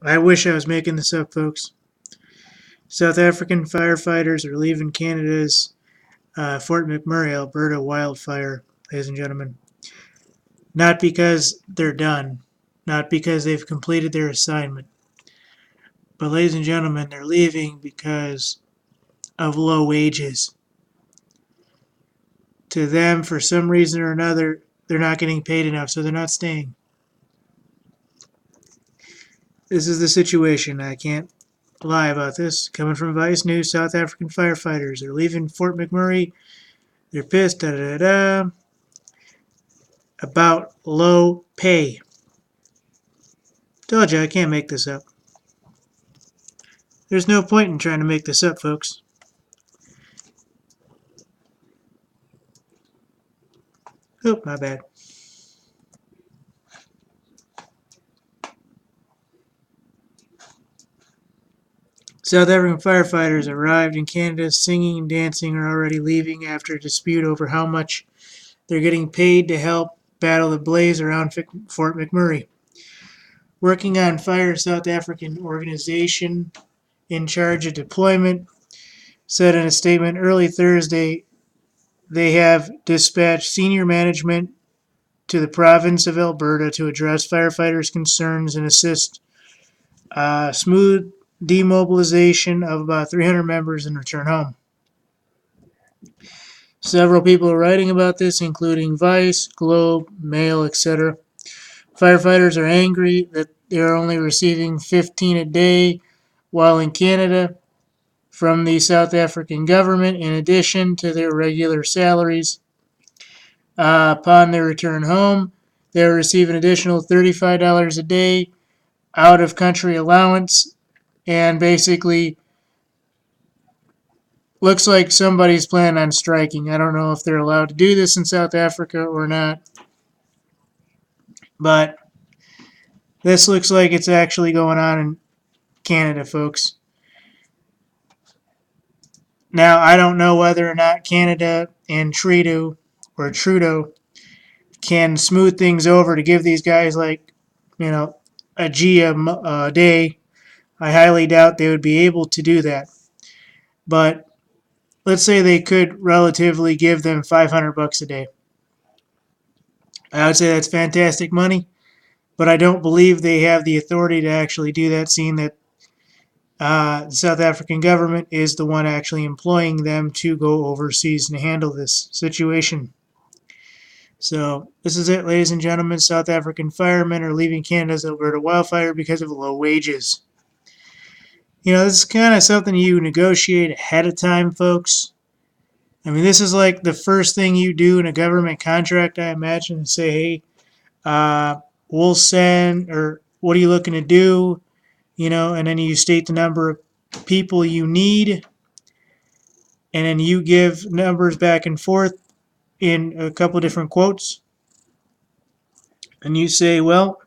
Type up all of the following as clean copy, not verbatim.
I wish I was making this up, folks. South African firefighters are leaving Canada's Fort McMurray, Alberta wildfire, ladies and gentlemen. Not because they're done, not because they've completed their assignment, but, ladies and gentlemen, they're leaving because of low wages. To them, for some reason or another, they're not getting paid enough, so they're not staying. This is the situation. I can't lie about this. Coming from Vice News, South African firefighters are leaving Fort McMurray. They're pissed about low pay. Told you I can't make this up. There's no point in trying to make this up, folks. Oh, my bad. South African firefighters arrived in Canada singing and dancing are already leaving after a dispute over how much they're getting paid to help battle the blaze around Fort McMurray. Working on fire, South African organization in charge of deployment said in a statement early Thursday they have dispatched senior management to the province of Alberta to address firefighters' concerns and assist smooth demobilization of about 300 members and return home. Several people are writing about this, including Vice, Globe, Mail, etc. Firefighters are angry that they are only receiving $15 a day, while in Canada, from the South African government, in addition to their regular salaries. Upon their return home, they will receive an additional $35 a day out of country allowance, and basically looks like somebody's planning on striking. I don't know if they're allowed to do this in South Africa or not, but this looks like it's actually going on in Canada, folks. Now, I don't know whether or not Canada and Trudeau can smooth things over to give these guys a G a day. I highly doubt they would be able to do that. But let's say they could relatively give them $500 a day. I would say that's fantastic money, but I don't believe they have the authority to actually do that, seeing that the South African government is the one actually employing them to go overseas and handle this situation. So this is it, ladies and gentlemen. South African firemen are leaving Canada's Alberta wildfire because of low wages. This is kind of something you negotiate ahead of time, folks. I mean, this is like the first thing you do in a government contract, I imagine, and say, hey, we'll send, or what are you looking to do? And then you state the number of people you need, and then you give numbers back and forth in a couple different quotes. And you say, well,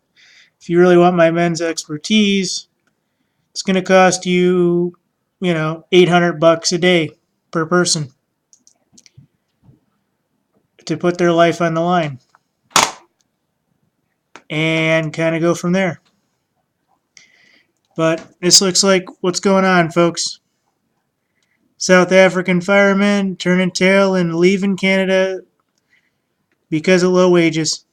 if you really want my men's expertise, it's going to cost you, $800 a day per person to put their life on the line, and kind of go from there. But this looks like what's going on, folks. South African firemen turning tail and leaving Canada because of low wages.